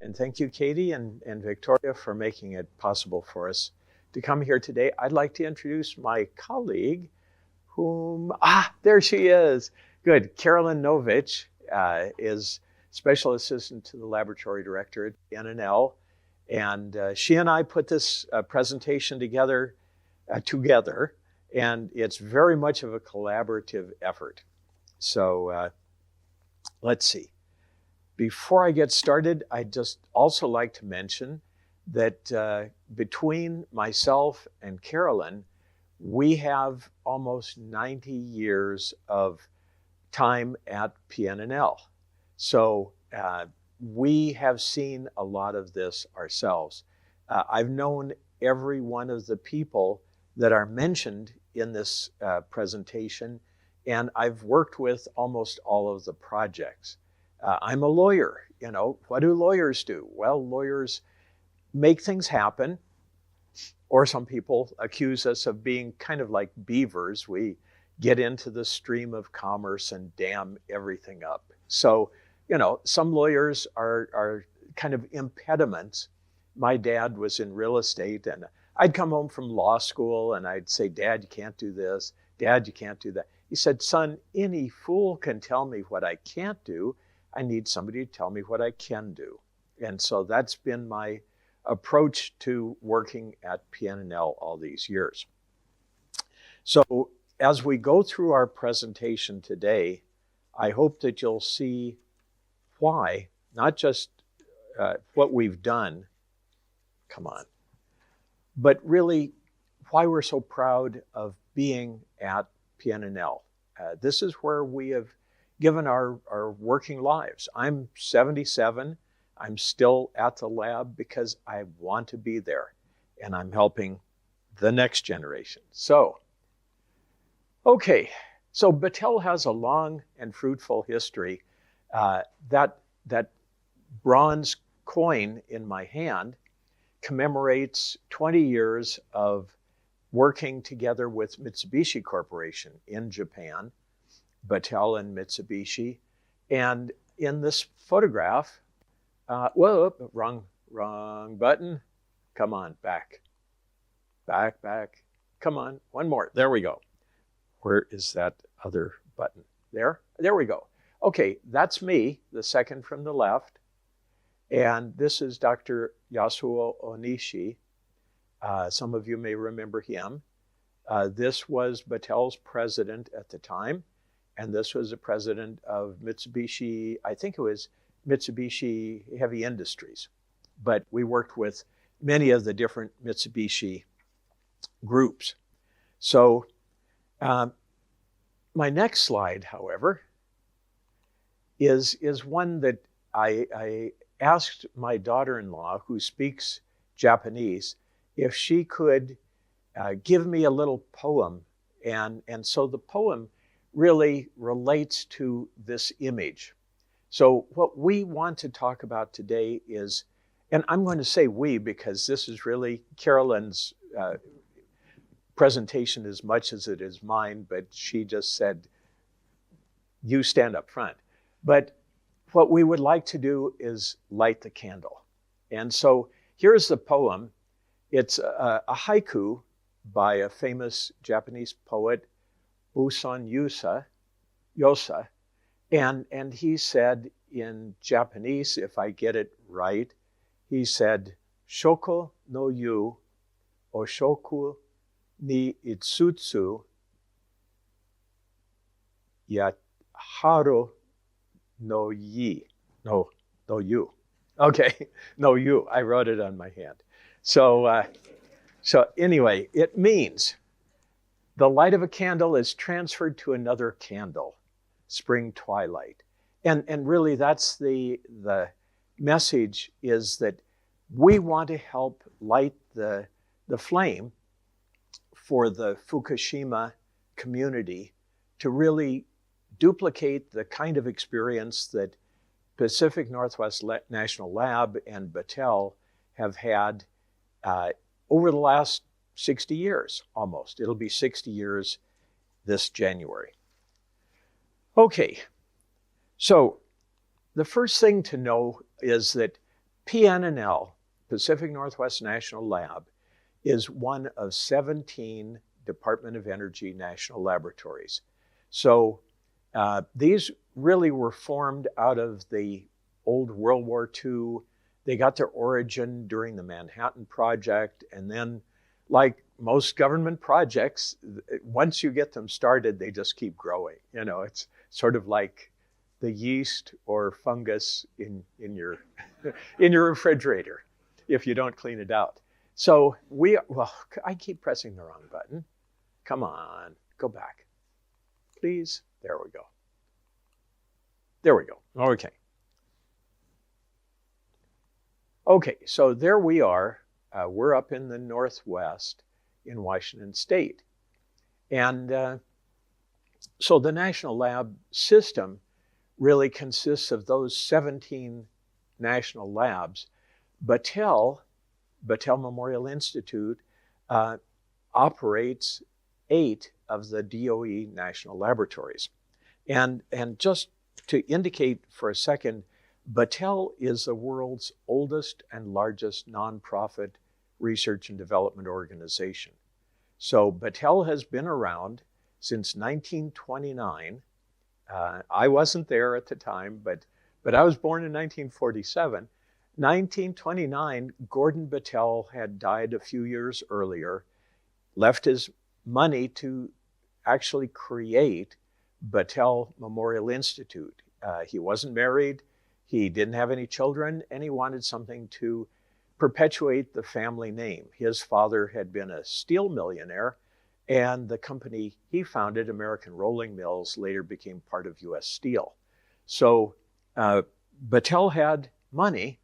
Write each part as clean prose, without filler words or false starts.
And thank you, Katie and Victoria, for making it possible for us to come here today. I'd like to introduce my colleague, there she is. Good. Carolynn Novich is Special Assistant to the Laboratory Director at PNNL. And she and I put this presentation together, and it's very much of a collaborative effort. So let's see. Before I get started, I'd just also like to mention that between myself and Carolynn, we have almost 90 years of time at PNNL. So we have seen a lot of this ourselves. I've known every one of the people that are mentioned in this presentation, and I've worked with almost all of the projects. I'm a lawyer. You know, what do lawyers do? Well, lawyers make things happen, or some people accuse us of being kind of like beavers. We get into the stream of commerce and dam everything up. So, you know, some lawyers are kind of impediments. My dad was in real estate, and I'd come home from law school and I'd say, Dad, you can't do this. Dad, you can't do that. He said, son, any fool can tell me what I can't do. I need somebody to tell me what I can do. And so that's been my approach to working at PNNL all these years. So as we go through our presentation today, I hope that you'll see why, not just what we've done, but really why we're so proud of being at PNNL. This is where we have given our working lives. I'm 77. I'm still at the lab because I want to be there, and I'm helping the next generation. So, okay, so Battelle has a long and fruitful history. That bronze coin in my hand commemorates 20 years of working together with Mitsubishi Corporation in Japan, Battelle and Mitsubishi. And in this photograph, wrong button. Come on, back. Come on, one more. There we go. Where is that other button? There we go. Okay, that's me, the second from the left. And this is Dr. Yasuo Onishi. Some of you may remember him. This was Battelle's president at the time. And this was the president of Mitsubishi, I think it was Mitsubishi Heavy Industries. But we worked with many of the different Mitsubishi groups. So my next slide, however, is one that I asked my daughter-in-law, who speaks Japanese, if she could give me a little poem. And so the poem really relates to this image. So what we want to talk about today is, and I'm going to say we because this is really Carolynn's presentation as much as it is mine, but she just said, you stand up front. But what we would like to do is light the candle. And so here's the poem. It's a haiku by a famous Japanese poet, Uson Yosa, and he said in Japanese, if I get it right, he said, Shoko no yu oshoku ni itsutsu yaharu no yu. Okay, no yu. I wrote it on my hand. So anyway, it means the light of a candle is transferred to another candle, spring twilight. And really that's the message, is that we want to help light the flame for the Fukushima community to really duplicate the kind of experience that Pacific Northwest National Lab and Battelle have had over the last 60 years, almost. It'll be 60 years this January. Okay, so the first thing to know is that PNNL, Pacific Northwest National Lab, is one of 17 Department of Energy national laboratories. So these really were formed out of the old World War II. They got their origin during the Manhattan Project, and then, like most government projects, once you get them started, they just keep growing. You know, it's sort of like the yeast or fungus in your in your refrigerator if you don't clean it out. So I keep pressing the wrong button. Come on, go back, please. There we go. There we go. Okay. Okay, so there we are. We're up in the Northwest in Washington State. And so the National Lab system really consists of those 17 national labs. Battelle Memorial Institute operates 8 of the DOE national laboratories. And just to indicate for a second, Battelle is the world's oldest and largest nonprofit research and development organization. So Battelle has been around since 1929. I wasn't there at the time, but I was born in 1947. 1929, Gordon Battelle had died a few years earlier, left his money to actually create Battelle Memorial Institute. He wasn't married, he didn't have any children, and he wanted something to perpetuate the family name. His father had been a steel millionaire, and the company he founded, American Rolling Mills, later became part of U.S. Steel. So Battelle had money,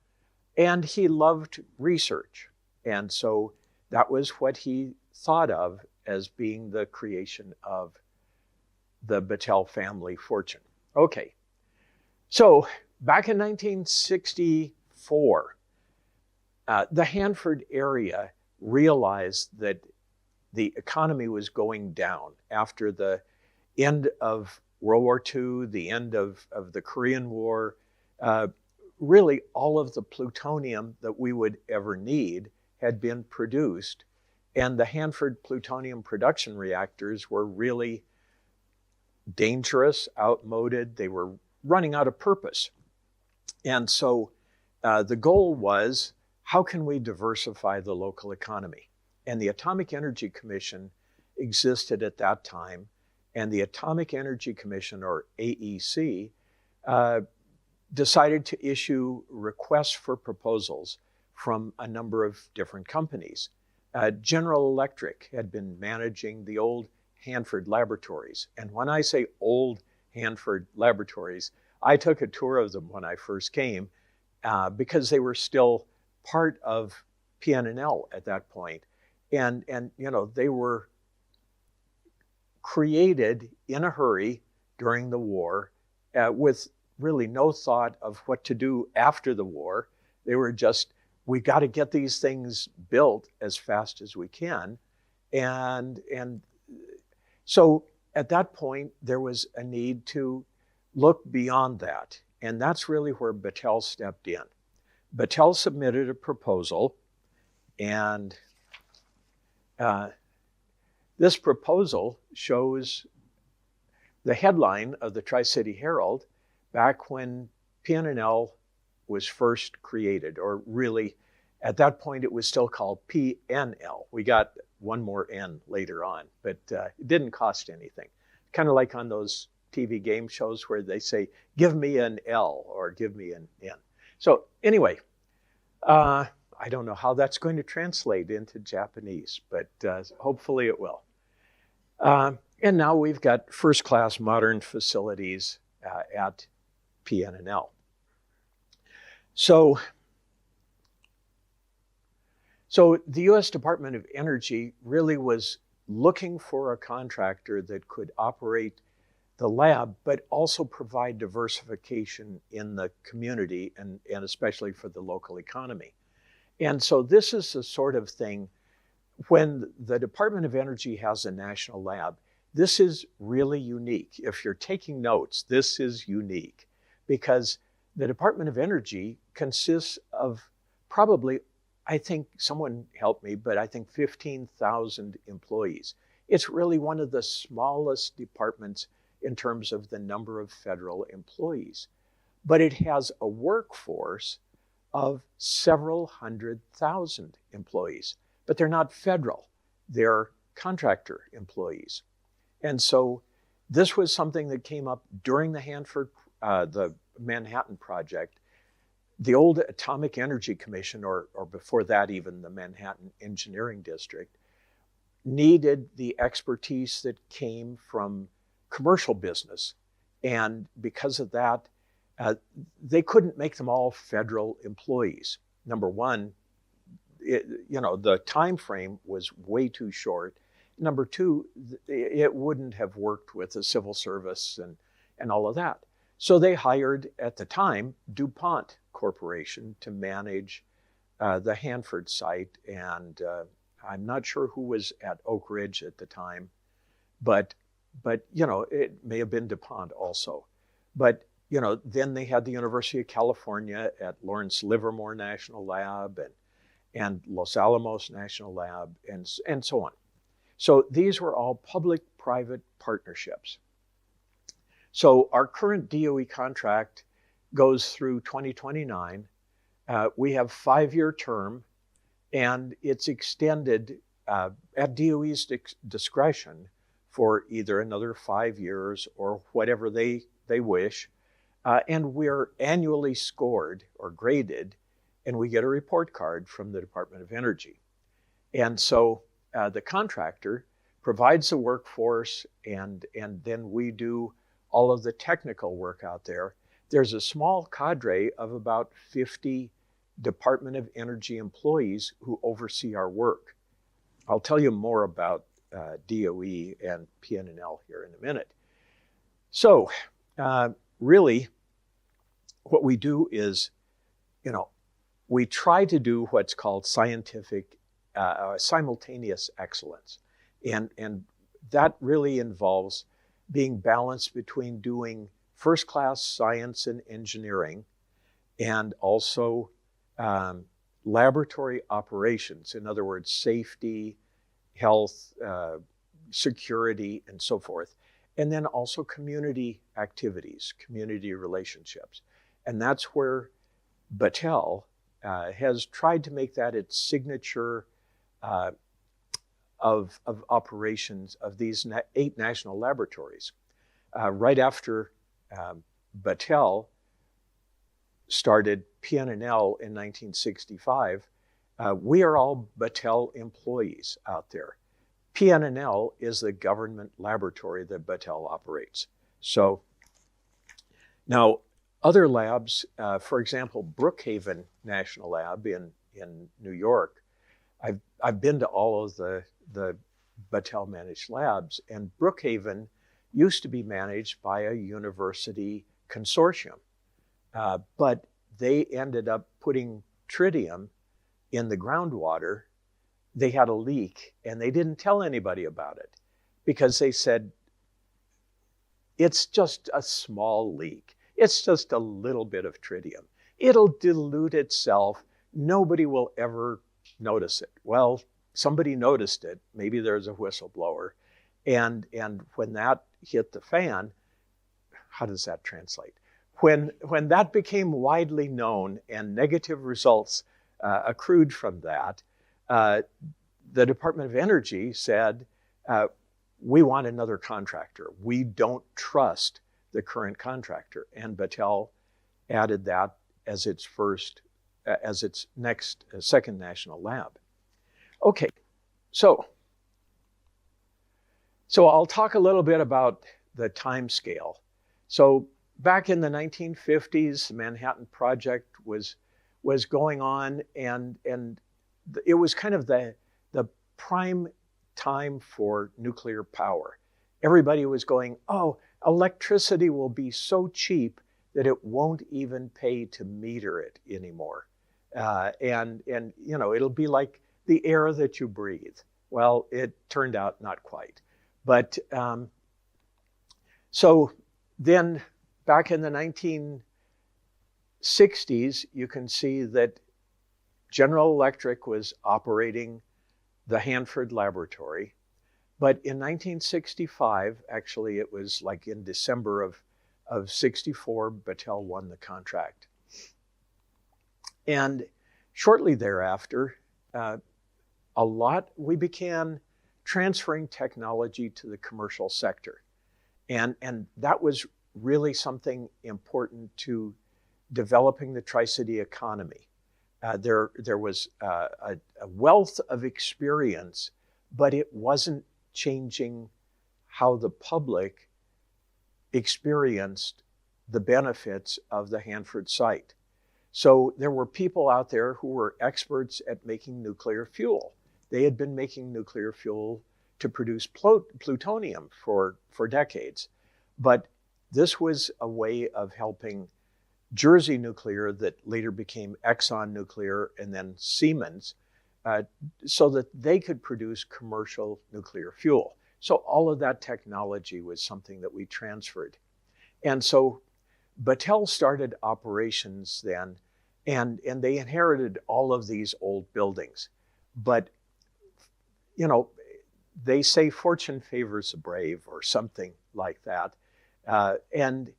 and he loved research. And so that was what he thought of as being the creation of the Battelle family fortune. Okay, so back in 1964, the Hanford area realized that the economy was going down after the end of World War II, the end of the Korean War. Really, all of the plutonium that we would ever need had been produced, and the Hanford plutonium production reactors were really dangerous, outmoded. They were running out of purpose. And so the goal was, how can we diversify the local economy? And the Atomic Energy Commission existed at that time, and the Atomic Energy Commission, or AEC, decided to issue requests for proposals from a number of different companies. General Electric had been managing the old Hanford laboratories. And when I say old Hanford laboratories, I took a tour of them when I first came because they were still part of PNNL at that point. And you know, they were created in a hurry during the war with really no thought of what to do after the war. They were just, we got to get these things built as fast as we can. And so at that point, there was a need to look beyond that. And that's really where Battelle stepped in. Battelle submitted a proposal, and this proposal shows the headline of the Tri-City Herald back when PNNL was first created, or really, at that point, it was still called PNL. We got one more N later on, but it didn't cost anything. Kind of like on those TV game shows where they say, give me an L or give me an N. So anyway, I don't know how that's going to translate into Japanese, but hopefully it will. And now we've got first-class modern facilities at PNNL. So the U.S. Department of Energy really was looking for a contractor that could operate the lab, but also provide diversification in the community and especially for the local economy. And so this is the sort of thing, when the Department of Energy has a national lab, this is really unique. If you're taking notes, this is unique because the Department of Energy consists of probably, I think someone helped me, but I think 15,000 employees. It's really one of the smallest departments in terms of the number of federal employees. But it has a workforce of several 100,000 employees. But they're not federal, they're contractor employees. And so this was something that came up during the Manhattan Project. The old Atomic Energy Commission, or before that even the Manhattan Engineering District, needed the expertise that came from commercial business. And because of that, they couldn't make them all federal employees. Number one, the time frame was way too short. Number two, it wouldn't have worked with the civil service and all of that. So they hired, at the time, DuPont Corporation to manage the Hanford site. And I'm not sure who was at Oak Ridge at the time, but it may have been DuPont also. But then they had the University of California at Lawrence Livermore National Lab and Los Alamos National Lab and so on. So these were all public-private partnerships. So our current DOE contract goes through 2029. We have 5-year term, and it's extended at DOE's discretion for either another 5 years or whatever they wish. And we're annually scored or graded, and we get a report card from the Department of Energy. And so the contractor provides the workforce, and then we do all of the technical work out there. There's a small cadre of about 50 Department of Energy employees who oversee our work. I'll tell you more about DOE and PNNL here in a minute. So really, what we do is, we try to do what's called scientific simultaneous excellence. And that really involves being balanced between doing first-class science and engineering and also laboratory operations. In other words, safety, health, security, and so forth. And then also community activities, community relationships. And that's where Battelle has tried to make that its signature of operations of these 8 national laboratories. Right after Battelle started PNNL in 1965, we are all Battelle employees out there. PNNL is the government laboratory that Battelle operates. So now other labs, for example, Brookhaven National Lab in New York, I've been to all of the Battelle managed labs, and Brookhaven used to be managed by a university consortium, but they ended up putting tritium in the groundwater. They had a leak, and they didn't tell anybody about it because they said, it's just a small leak. It's just a little bit of tritium. It'll dilute itself. Nobody will ever notice it. Well, somebody noticed it. Maybe there's a whistleblower. And when that hit the fan, how does that translate? When that became widely known and negative results accrued from that, the Department of Energy said, we want another contractor. We don't trust the current contractor. And Battelle added that as its second national lab. Okay, so I'll talk a little bit about the time scale. So back in the 1950s, the Manhattan Project was going on, and it was kind of the prime time for nuclear power. Everybody was going, oh, electricity will be so cheap that it won't even pay to meter it anymore. And it'll be like the air that you breathe. Well, it turned out not quite. But so then back in the 1960s, you can see that General Electric was operating the Hanford laboratory, but in 1965, actually it was like in December of 64, Battelle won the contract. And shortly thereafter, we began transferring technology to the commercial sector. And that was really something important to developing the Tri-City economy. There was a wealth of experience, but it wasn't changing how the public experienced the benefits of the Hanford site. So there were people out there who were experts at making nuclear fuel. They had been making nuclear fuel to produce plutonium for decades. But this was a way of helping Jersey Nuclear, that later became Exxon Nuclear and then Siemens, so that they could produce commercial nuclear fuel. So all of that technology was something that we transferred. And so Battelle started operations then, and they inherited all of these old buildings. But, you know, they say fortune favors the brave or something like that. And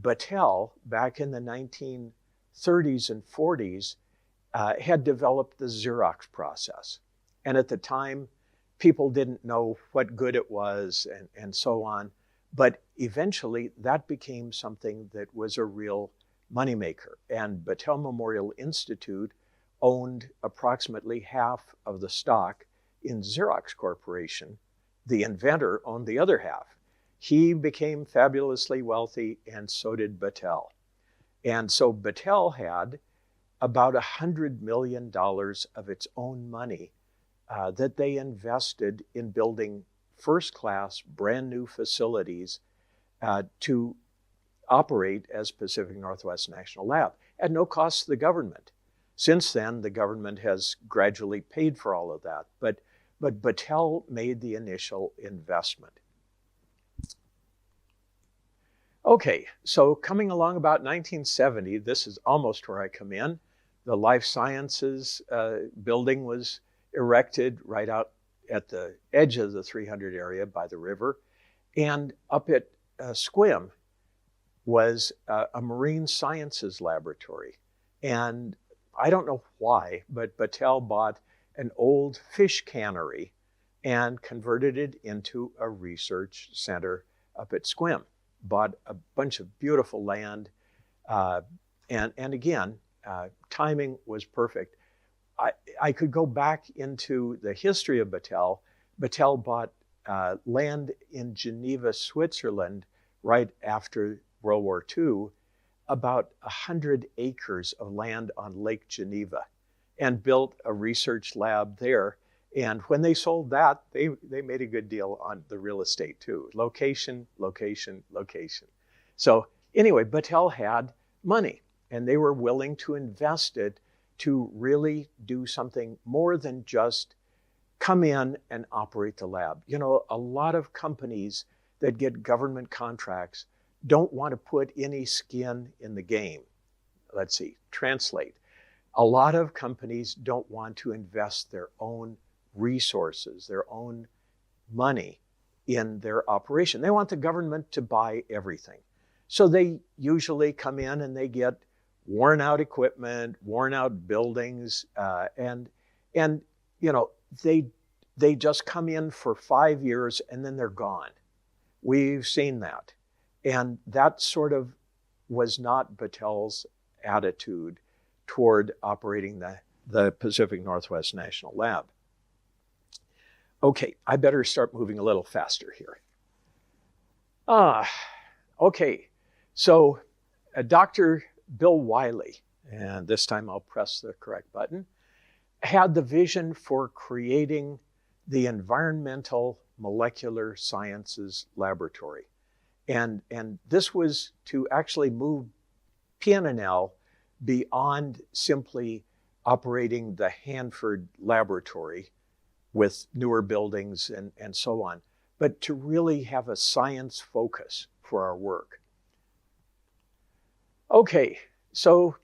Battelle, back in the 1930s and 40s, had developed the Xerox process. And at the time, people didn't know what good it was and so on. But eventually, that became something that was a real moneymaker. And Battelle Memorial Institute owned approximately half of the stock in Xerox Corporation. The inventor owned the other half. He became fabulously wealthy, and so did Battelle. And so Battelle had about $100 million of its own money that they invested in building first-class, brand-new facilities to operate as Pacific Northwest National Lab at no cost to the government. Since then, the government has gradually paid for all of that, but Battelle made the initial investment. Okay, so coming along about 1970, this is almost where I come in. The Life Sciences building was erected right out at the edge of the 300 area by the river. And up at Sequim was a marine sciences laboratory. And I don't know why, but Battelle bought an old fish cannery and converted it into a research center up at Sequim. Bought a bunch of beautiful land. And again, timing was perfect. I could go back into the history of Battelle. Battelle bought land in Geneva, Switzerland, right after World War II, about 100 acres of land on Lake Geneva, and built a research lab there. And when they sold that, they made a good deal on the real estate too. Location, location, location. So anyway, Battelle had money, and they were willing to invest it to really do something more than just come in and operate the lab. You know, a lot of companies that get government contracts don't want to put any skin in the game. Let's see, translate. A lot of companies don't want to invest their own resources, their own money in their operation. They want the government to buy everything. So they usually come in and they get worn out equipment, worn out buildings, and you know, they just come in for 5 years and then they're gone. We've seen that. And that sort of was not Battelle's attitude toward operating the Pacific Northwest National Lab. Okay, I better start moving a little faster here. Okay, so Dr. Bill Wiley, and this time I'll press the correct button, had the vision for creating the Environmental Molecular Sciences Laboratory. And this was to actually move PNNL beyond simply operating the Hanford laboratory with newer buildings and so on, but to really have a science focus for our work. Okay, so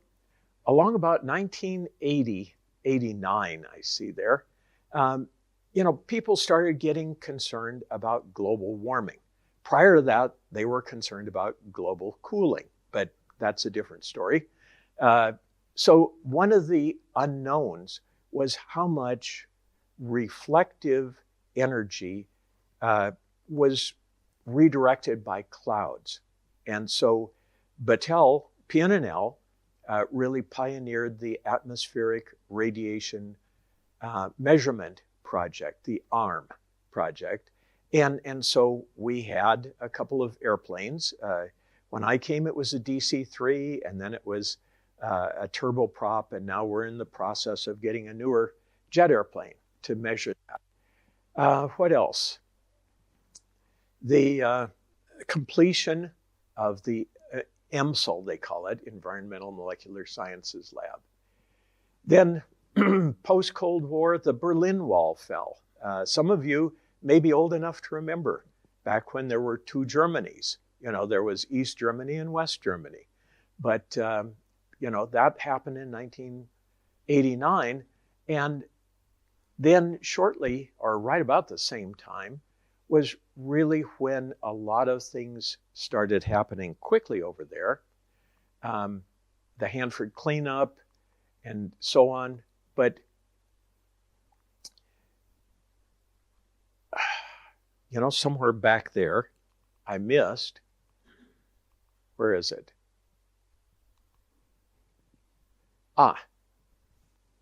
along about 1980, 1989, I see there, people started getting concerned about global warming. Prior to that, they were concerned about global cooling, but that's a different story. So one of the unknowns was how much reflective energy was redirected by clouds. And so Battelle, PNNL, really pioneered the atmospheric radiation measurement project, the ARM project. And so we had a couple of airplanes. When I came, it was a DC-3, and then it was a turboprop, and now we're in the process of getting a newer jet airplane to measure that. What else? The completion of the EMSL, they call it, Environmental Molecular Sciences Lab. Then post-Cold War, the Berlin Wall fell. Some of you may be old enough to remember back when there were two Germanys. There was East Germany and West Germany. But, that happened in 1989. And then shortly, or right about the same time, was really when a lot of things started happening quickly over there. The Hanford cleanup and so on. But, somewhere back there, I missed. Where is it?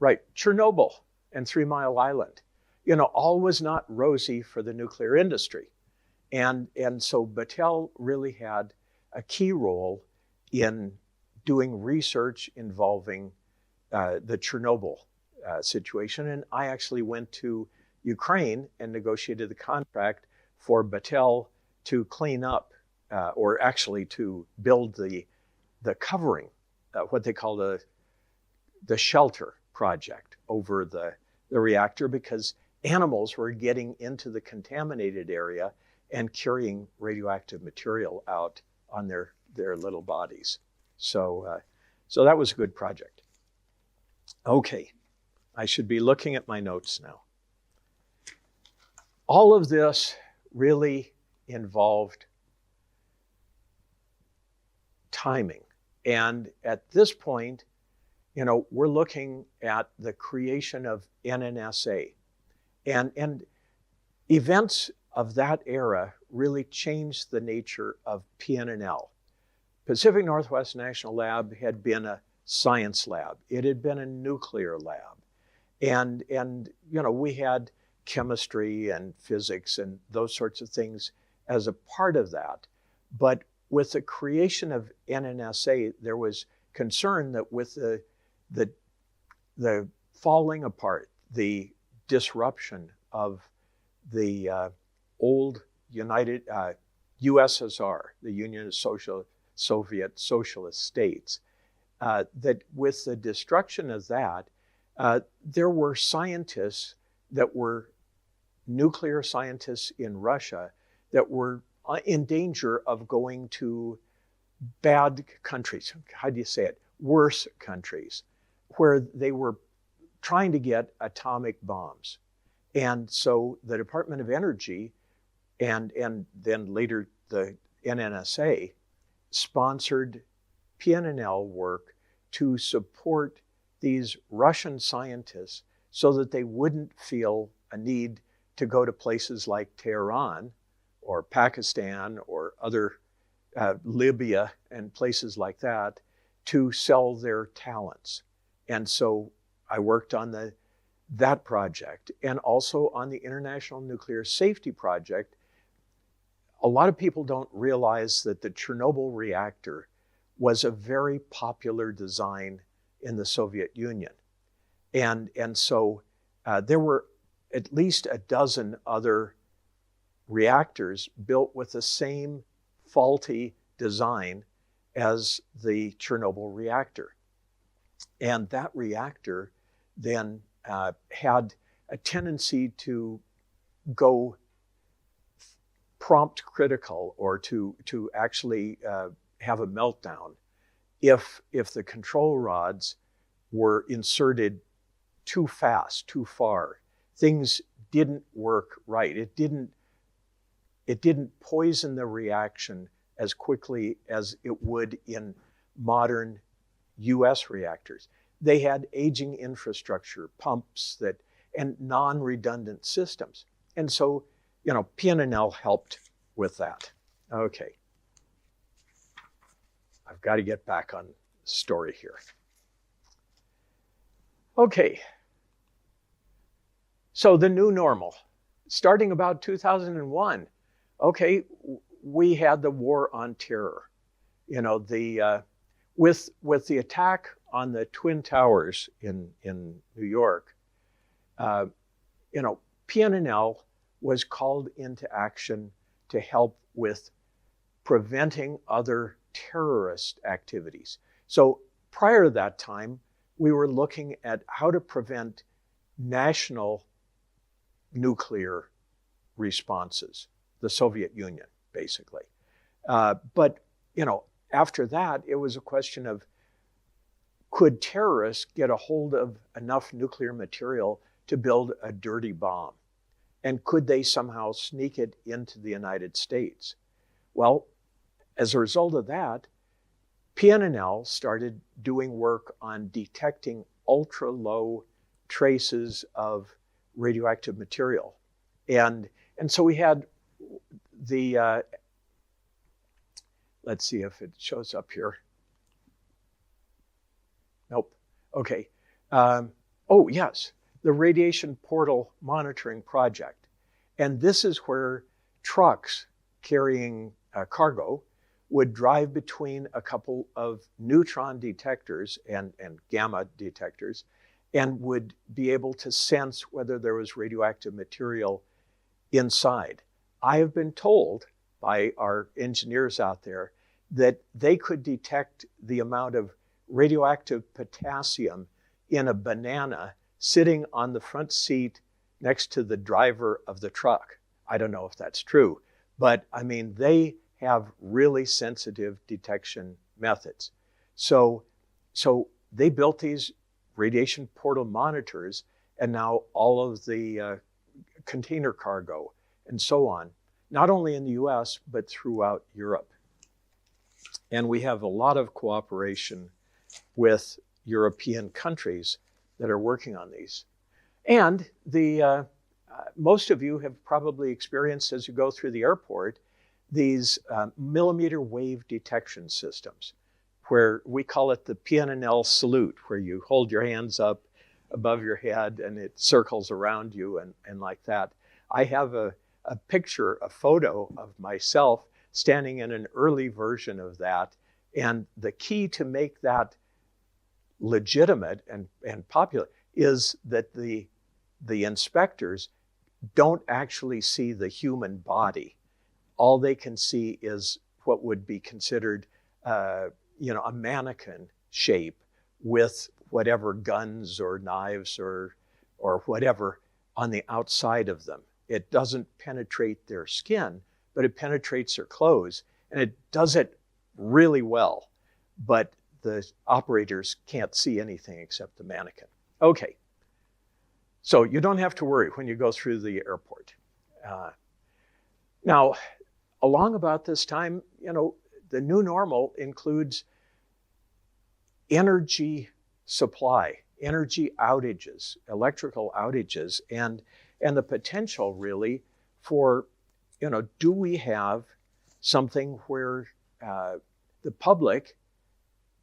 Right, Chernobyl and 3 Mile Island. All was not rosy for the nuclear industry. And so Battelle really had a key role in doing research involving the Chernobyl situation. And I actually went to Ukraine and negotiated the contract for Battelle to clean up, or actually to build the covering, what they call the shelter project over the reactor, because animals were getting into the contaminated area and carrying radioactive material out on their little bodies. So that was a good project. Okay, I should be looking at my notes now. All of this really involved timing. And at this point, we're looking at the creation of NNSA. And events of that era really changed the nature of PNNL. Pacific Northwest National Lab had been a science lab. It had been a nuclear lab. And we had chemistry and physics and those sorts of things as a part of that. But with the creation of NNSA, there was concern that with the falling apart, the disruption of the old USSR, the Union of Soviet Socialist States, that with the destruction of that, there were scientists that were nuclear scientists in Russia that were in danger of going to bad countries. How do you say it? Worse countries, where they were trying to get atomic bombs. And so the Department of Energy and then later the NNSA sponsored PNNL work to support these Russian scientists so that they wouldn't feel a need to go to places like Tehran or Pakistan or other Libya and places like that to sell their talents. And so I worked on that project and also on the International Nuclear Safety Project. A lot of people don't realize that the Chernobyl reactor was a very popular design in the Soviet Union. And so there were at least a dozen other reactors built with the same faulty design as the Chernobyl reactor. And that reactor then had a tendency to go prompt critical, or to actually have a meltdown if the control rods were inserted too fast, too far. Things didn't work right. It didn't poison the reaction as quickly as it would in modern US reactors. They had aging infrastructure, pumps and non-redundant systems. And so, PNNL helped with that. Okay. I've got to get back on the story here. Okay. So the new normal, starting about 2001, okay, we had the war on terror. With the attack on the Twin Towers in New York, PNNL was called into action to help with preventing other terrorist activities. So prior to that time, we were looking at how to prevent national nuclear responses, the Soviet Union, basically. But after that, it was a question of, could terrorists get a hold of enough nuclear material to build a dirty bomb? And could they somehow sneak it into the United States? Well, as a result of that, PNNL started doing work on detecting ultra-low traces of radioactive material. And so we had the, let's see if it shows up here. Nope. Okay. Oh, yes. The Radiation Portal Monitoring Project. And this is where trucks carrying cargo would drive between a couple of neutron detectors and gamma detectors and would be able to sense whether there was radioactive material inside. I have been told by our engineers out there that they could detect the amount of radioactive potassium in a banana sitting on the front seat next to the driver of the truck. I don't know if that's true, but I mean, they have really sensitive detection methods. So they built these radiation portal monitors, and now all of the container cargo and so on, not only in the US, but throughout Europe. And we have a lot of cooperation with European countries that are working on these. And most of you have probably experienced, as you go through the airport, these millimeter wave detection systems, where we call it the PNNL salute, where you hold your hands up above your head and it circles around you and like that. I have a picture, a photo of myself standing in an early version of that. And the key to make that legitimate and popular is that the inspectors don't actually see the human body. All they can see is what would be considered, a mannequin shape with whatever guns or knives or whatever on the outside of them. It doesn't penetrate their skin, but it penetrates their clothes, and it does it really well. But the operators can't see anything except the mannequin. Okay, so you don't have to worry when you go through the airport. Now, along about this time, the new normal includes energy supply, energy outages, electrical outages, and the potential really for, do we have something where the public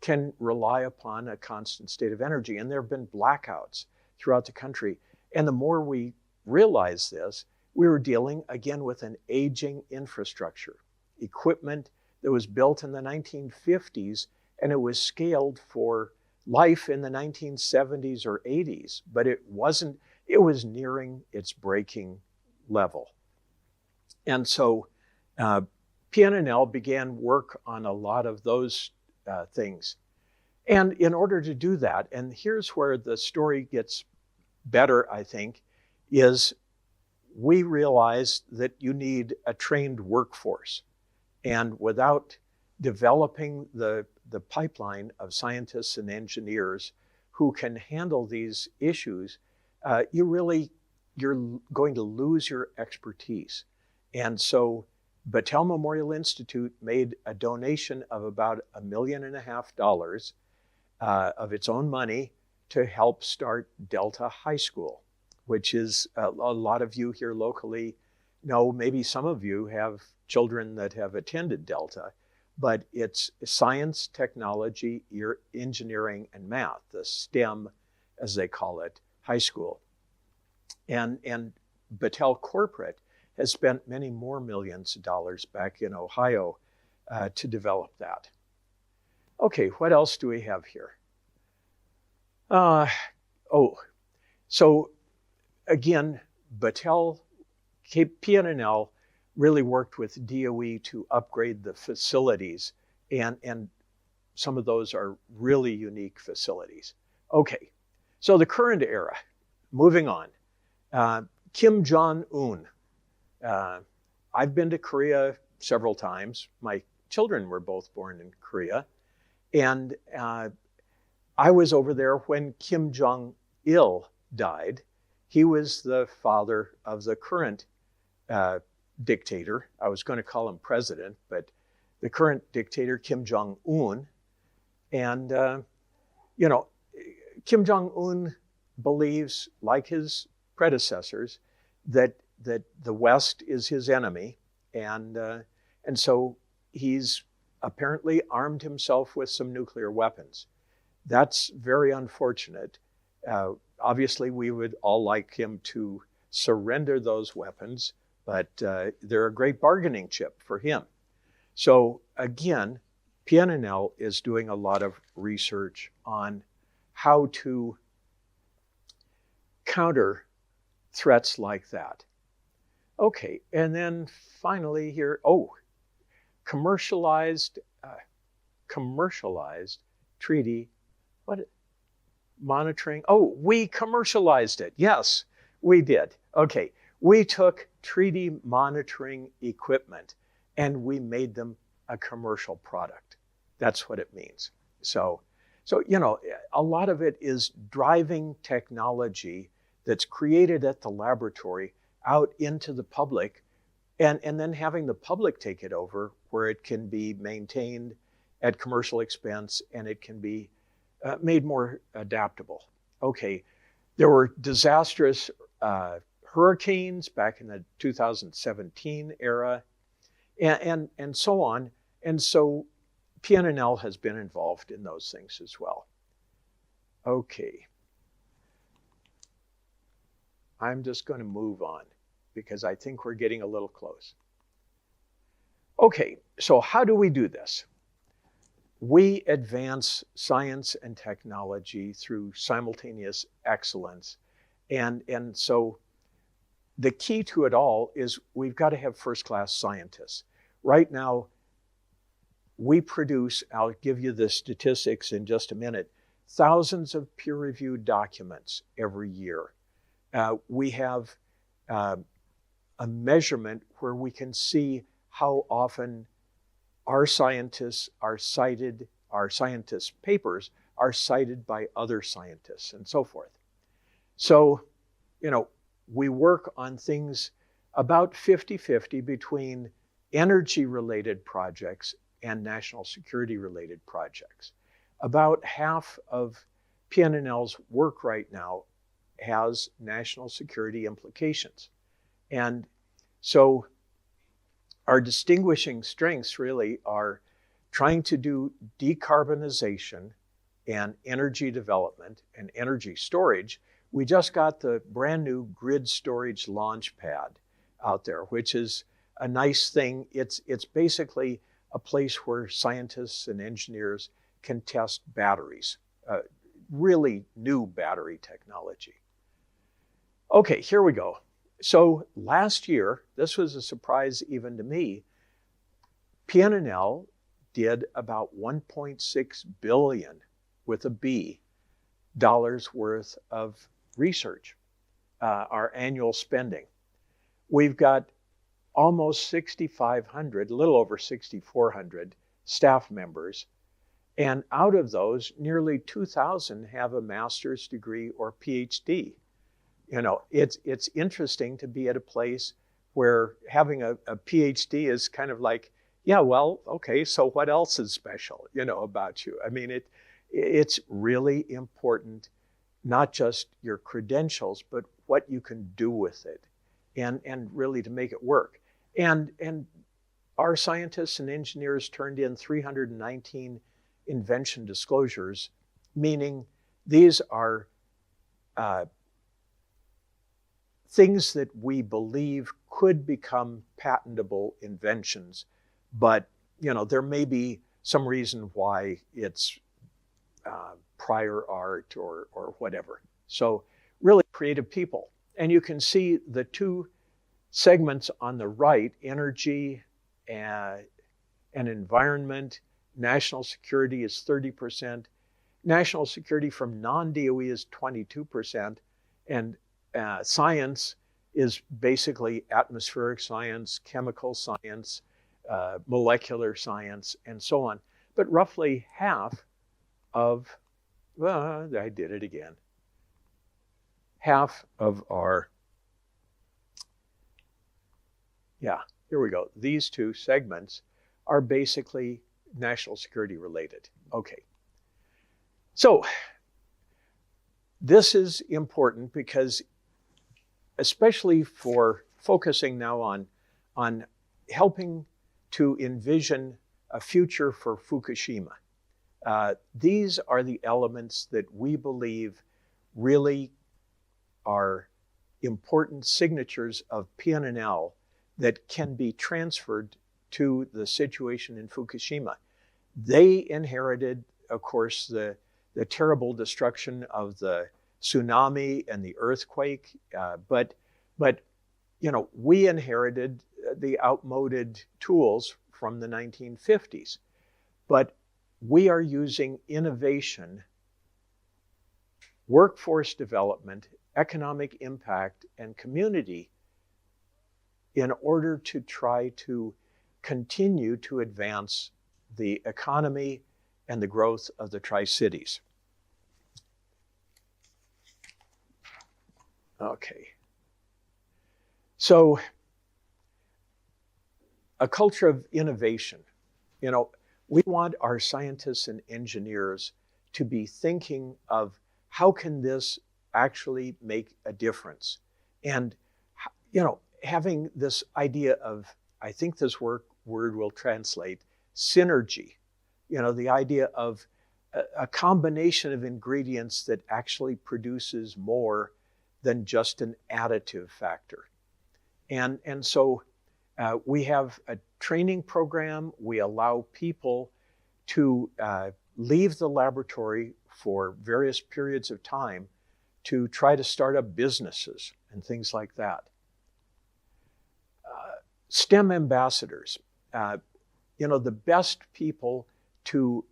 can rely upon a constant state of energy? And there have been blackouts throughout the country. And the more we realize this, we were dealing again with an aging infrastructure, equipment that was built in the 1950s, and it was scaled for life in the 1970s or 80s, but it was nearing its breaking level. And so PNNL began work on a lot of those things. And in order to do that, and here's where the story gets better, I think, is we realized that you need a trained workforce. And without developing the pipeline of scientists and engineers who can handle these issues, you're going to lose your expertise. And so Battelle Memorial Institute made a donation of about $1.5 million of its own money to help start Delta High School, which is a lot of you here locally know. Maybe some of you have children that have attended Delta, but it's science, technology, engineering, and math, the STEM, as they call it, high school. And Battelle Corporate has spent many more millions of dollars back in Ohio to develop that. Okay, what else do we have here? So again, Battelle, PNNL really worked with DOE to upgrade the facilities, and some of those are really unique facilities. Okay, so the current era, moving on. Kim Jong-un. I've been to Korea several times. My children were both born in Korea. And I was over there when Kim Jong-il died. He was the father of the current dictator. I was going to call him president, but the current dictator, Kim Jong-un. And, Kim Jong-un believes, like his predecessors, that the West is his enemy, and so he's apparently armed himself with some nuclear weapons. That's very unfortunate. Obviously, we would all like him to surrender those weapons, but they're a great bargaining chip for him. So again, PNNL is doing a lot of research on how to counter threats like that. Okay, and then finally here, commercialized treaty, monitoring. We commercialized it. Yes, we did. Okay, we took treaty monitoring equipment and we made them a commercial product. That's what it means. So a lot of it is driving technology that's created at the laboratory out into the public, and then having the public take it over where it can be maintained at commercial expense and it can be made more adaptable. Okay, there were disastrous hurricanes back in the 2017 era, and so on. And so PNNL has been involved in those things as well. Okay. I'm just going to move on because I think we're getting a little close. Okay, so how do we do this? We advance science and technology through simultaneous excellence. And so the key to it all is we've got to have first-class scientists. Right now, we produce, I'll give you the statistics in just a minute, thousands of peer-reviewed documents every year. We have a measurement where we can see how often our scientists are cited, our scientists' papers are cited by other scientists and so forth. So, we work on things about 50-50 between energy-related projects and national security-related projects. About half of PNNL's work right now has national security implications. And so our distinguishing strengths really are trying to do decarbonization and energy development and energy storage. We just got the brand new grid storage launch pad out there, which is a nice thing. It's basically a place where scientists and engineers can test batteries, really new battery technology. Okay, here we go. So last year, this was a surprise even to me, PNNL did about $1.6 billion with a B dollars worth of research, our annual spending. We've got almost 6,500, a little over 6,400 staff members. And out of those, nearly 2,000 have a master's degree or PhD. It's interesting to be at a place where having a PhD is kind of like, yeah, well, okay, so what else is special, about you? I mean, it's really important, not just your credentials, but what you can do with it and really to make it work. And our scientists and engineers turned in 319 invention disclosures, meaning these are things that we believe could become patentable inventions, but there may be some reason why it's prior art or whatever. So really creative people. And you can see the two segments on the right, energy and environment. National security is 30%. National security from non-DOE is 22%. And science is basically atmospheric science, chemical science, molecular science, and so on. But roughly half of, well, I did it again. Half of our, here we go. These two segments are basically national security related. Okay. So this is important because especially for focusing now on helping to envision a future for Fukushima. These are the elements that we believe really are important signatures of PNNL that can be transferred to the situation in Fukushima. They inherited, of course, the terrible destruction of the tsunami and the earthquake, but we inherited the outmoded tools from the 1950s. But we are using innovation, workforce development, economic impact, and community in order to try to continue to advance the economy and the growth of the Tri-Cities. Okay. So, a culture of innovation. We want our scientists and engineers to be thinking of how can this actually make a difference? And, having this idea of, I think this word will translate, synergy. The idea of a combination of ingredients that actually produces more than just an additive factor. And so we have a training program. We allow people to leave the laboratory for various periods of time to try to start up businesses and things like that. STEM ambassadors, the best people to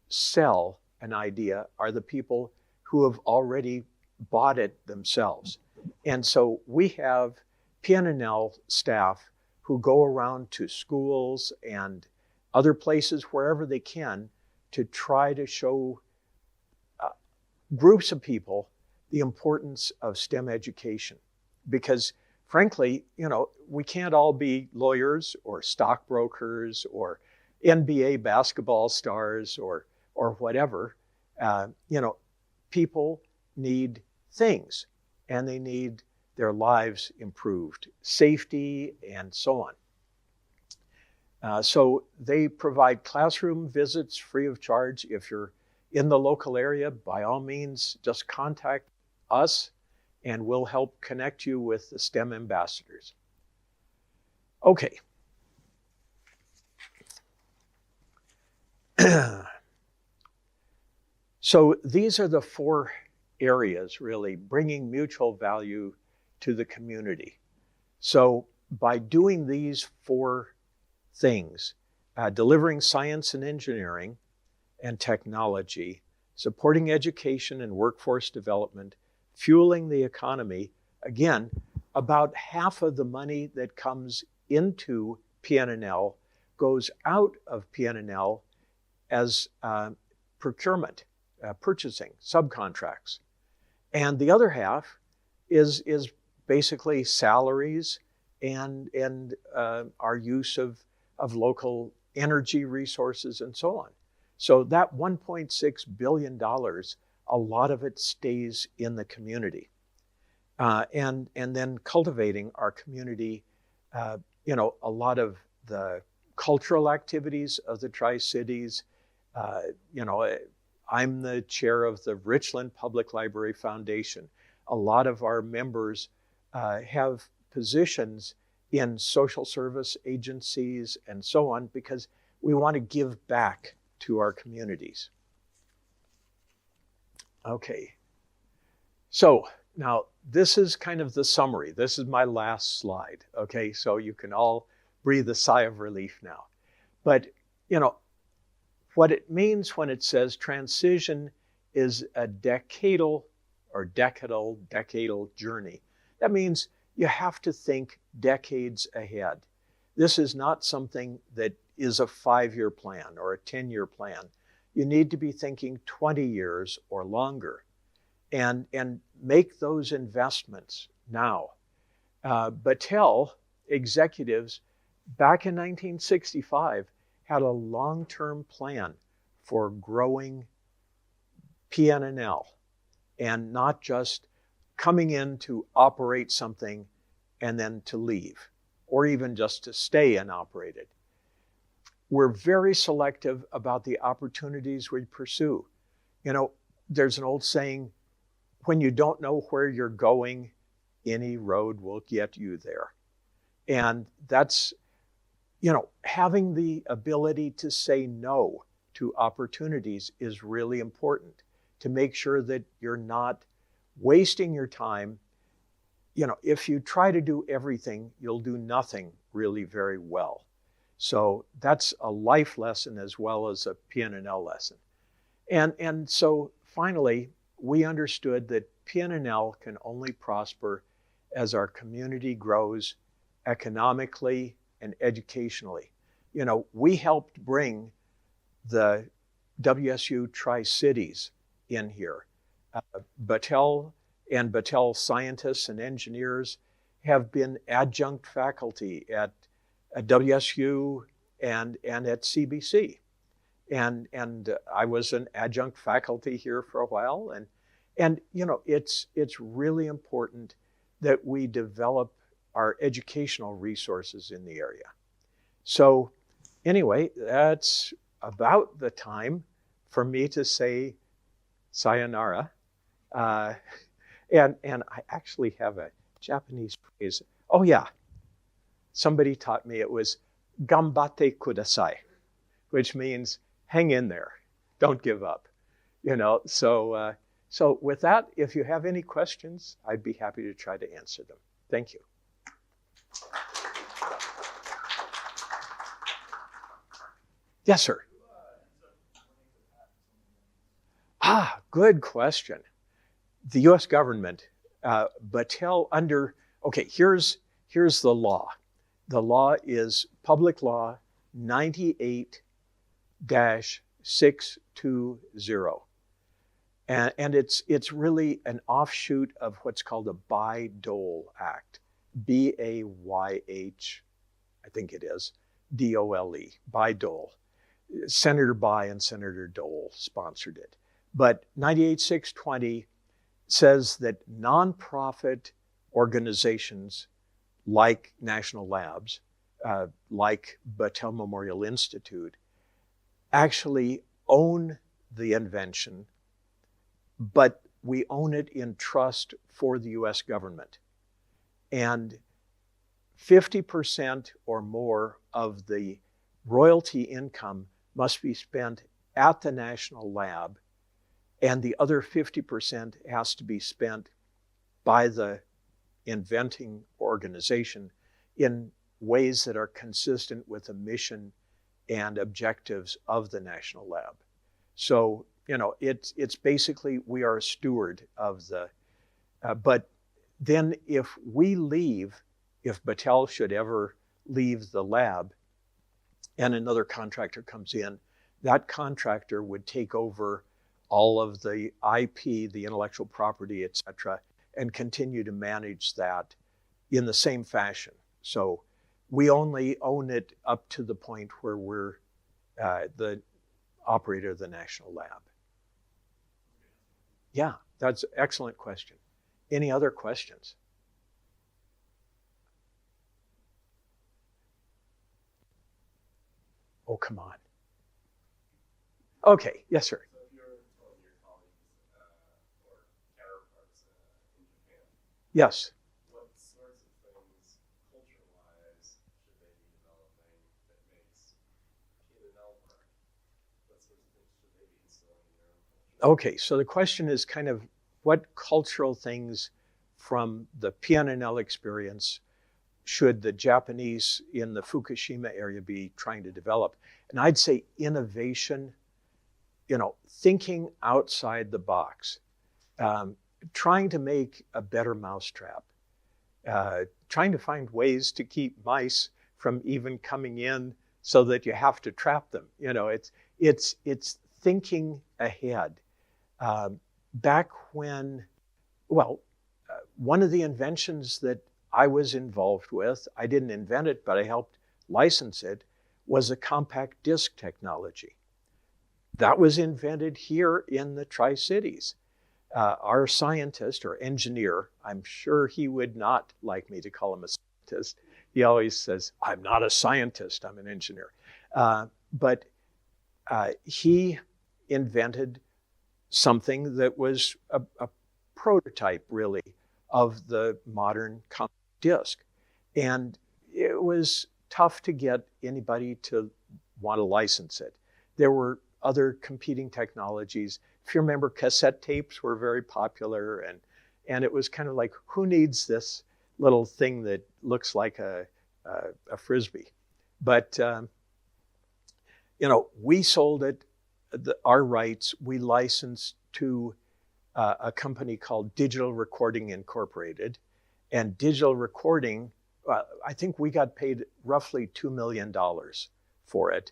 sell an idea are the people who have already bought it themselves. And so we have PNNL staff who go around to schools and other places wherever they can to try to show groups of people the importance of STEM education. Because frankly, we can't all be lawyers or stockbrokers or NBA basketball stars or whatever. People need things and they need their lives improved, safety and so on. So they provide classroom visits free of charge. If you're in the local area, by all means, just contact us and we'll help connect you with the STEM ambassadors. Okay. So these are the four areas, really, bringing mutual value to the community. So by doing these four things, delivering science and engineering and technology, supporting education and workforce development, fueling the economy, again, about half of the money that comes into PNNL goes out of PNNL as procurement, purchasing, subcontracts. And the other half is basically salaries and our use of local energy resources and so on. So that $1.6 billion, a lot of it stays in the community. And then cultivating our community, a lot of the cultural activities of the Tri-Cities. I'm the chair of the Richland Public Library Foundation. A lot of our members have positions in social service agencies and so on because we want to give back to our communities. Okay, so now this is kind of the summary. This is my last slide, okay? So you can all breathe a sigh of relief now. But, what it means when it says transition is a decadal journey. That means you have to think decades ahead. This is not something that is a 5-year plan or a 10-year plan. You need to be thinking 20 years or longer and make those investments now. Battelle executives back in 1965 had a long-term plan for growing PNNL and not just coming in to operate something and then to leave, or even just to stay and operate it. We're very selective about the opportunities we pursue. There's an old saying, when you don't know where you're going, any road will get you there. And that's, having the ability to say no to opportunities is really important to make sure that you're not wasting your time. If you try to do everything, you'll do nothing really very well. So that's a life lesson as well as a PNNL lesson. And so finally, we understood that PNNL can only prosper as our community grows economically and educationally. We helped bring the WSU Tri-Cities in here. Battelle and Battelle scientists and engineers have been adjunct faculty at WSU and at CBC. And I was an adjunct faculty here for a while. And it's really important that we develop our educational resources in the area. So anyway, that's about the time for me to say sayonara. And I actually have a Japanese phrase. Oh yeah, somebody taught me it was "Ganbatte kudasai," which means hang in there, don't give up. So with that, if you have any questions, I'd be happy to try to answer them. Thank you. Yes, sir. Good question. The U.S. government, Battelle here's the law. The law is Public Law 98-620. And it's really an offshoot of what's called the Bayh-Dole Act. B-A-Y-H, I think it is, D-O-L-E, Bayh-Dole. Senator Bayh and Senator Dole sponsored it. But 98-620 says that nonprofit organizations like national labs, like Battelle Memorial Institute, actually own the invention, but we own it in trust for the U.S. government. And 50% or more of the royalty income must be spent at the national lab, and the other 50% has to be spent by the inventing organization in ways that are consistent with the mission and objectives of the national lab. So, it's basically we are a steward of the, but then if Battelle should ever leave the lab and another contractor comes in, that contractor would take over all of the IP, the intellectual property, et cetera, and continue to manage that in the same fashion. So we only own it up to the point where we're the operator of the national lab. Yeah, that's an excellent question. Any other questions? Oh, come on. Okay, yes, sir. So if you're telling your colleagues or counterparts in Japan, Yes. what sorts of things, culture-wise, should they be developing that makes PNNL work? What sorts of things should they be instilling in their own culture? Okay, so the question is kind of what cultural things from the PNNL experience should the Japanese in the Fukushima area be trying to develop? And I'd say innovation, thinking outside the box, trying to make a better mousetrap, trying to find ways to keep mice from even coming in so that you have to trap them. It's thinking ahead. Back when, one of the inventions that I was involved with, I didn't invent it, but I helped license it, was a compact disc technology. That was invented here in the Tri-Cities. Our scientist or engineer, I'm sure he would not like me to call him a scientist. He always says, I'm not a scientist, I'm an engineer. But he invented something that was a prototype, really, of the modern compact disc. And it was tough to get anybody to want to license it. There were other competing technologies. If you remember, cassette tapes were very popular, and it was kind of like, who needs this little thing that looks like a Frisbee? But, we sold it, our rights, we licensed to a company called Digital Recording Incorporated. And digital recording, I think we got paid roughly $2 million for it.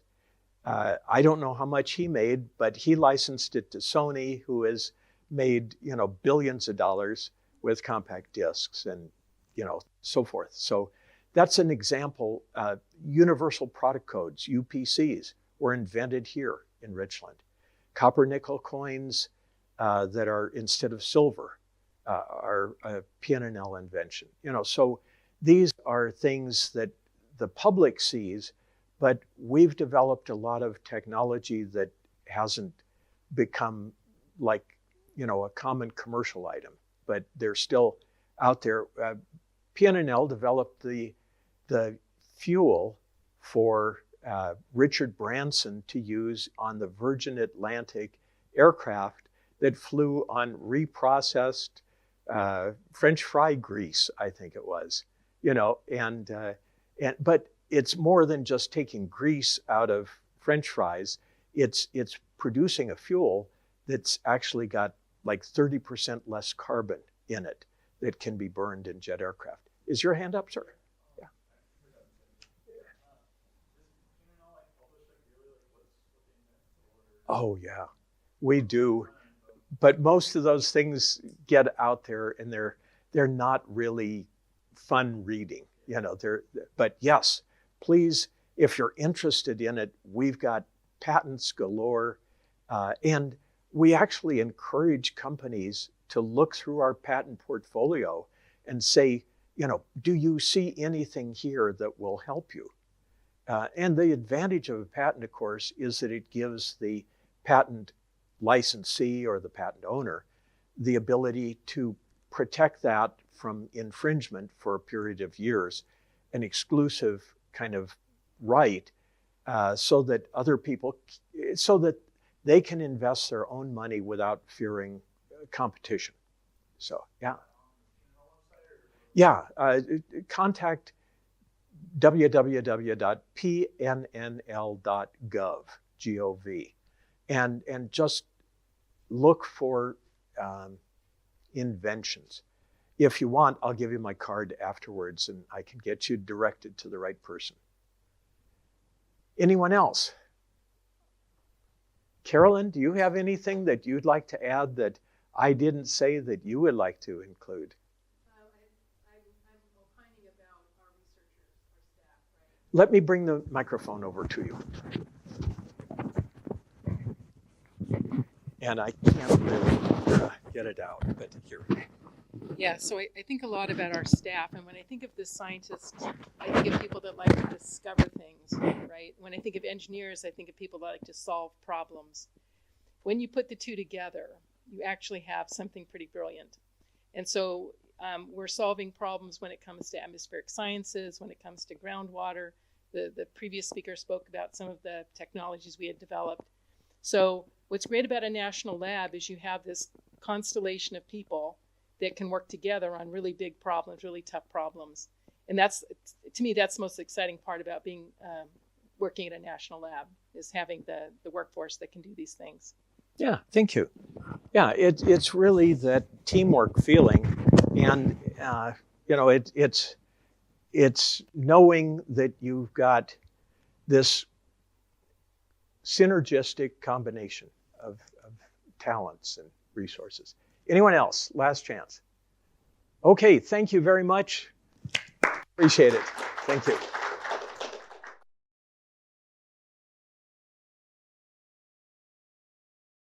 I don't know how much he made, but he licensed it to Sony, who has made, billions of dollars with compact discs and, so forth. So that's an example. Universal product codes, UPCs, were invented here in Richland. Copper nickel coins that are instead of silver are a PNNL invention. So these are things that the public sees, but we've developed a lot of technology that hasn't become like, a common commercial item, but they're still out there. PNNL developed the fuel for Richard Branson to use on the Virgin Atlantic aircraft that flew on reprocessed French fry grease, I think it was, but it's more than just taking grease out of French fries. It's producing a fuel that's actually got like 30% less carbon in it that can be burned in jet aircraft. Is your hand up, sir? Yeah. Oh, yeah, we do. But most of those things get out there and they're not really fun reading, but yes, please, if you're interested in it, we've got patents galore. And we actually encourage companies to look through our patent portfolio and say, do you see anything here that will help you? And the advantage of a patent, of course, is that it gives the patent licensee or the patent owner the ability to protect that from infringement for a period of years, an exclusive kind of right, so that other people, so that they can invest their own money without fearing competition. So, yeah. Yeah, contact www.pnnl.gov, G-O-V, and just look for inventions. If you want, I'll give you my card afterwards and I can get you directed to the right person. Anyone else? Carolyn, do you have anything that you'd like to add that I didn't say that you would like to include? I'm opining about our researchers, our staff, right? Let me bring the microphone over to you. And I can't really get it out, but here. Yeah, so I think a lot about our staff, and when I think of the scientists, I think of people that like to discover things, right? When I think of engineers, I think of people that like to solve problems. When you put the two together, you actually have something pretty brilliant. And so we're solving problems when it comes to atmospheric sciences, when it comes to groundwater. The previous speaker spoke about some of the technologies we had developed. So what's great about a national lab is you have this constellation of people that can work together on really big problems, really tough problems. And that's, to me, that's the most exciting part about being working at a national lab, is having the workforce that can do these things. Yeah, thank you. Yeah, it's really that teamwork feeling, and it's knowing that you've got this synergistic combination of talents and resources. Anyone else? Last chance. Okay, thank you very much. Appreciate it. Thank you.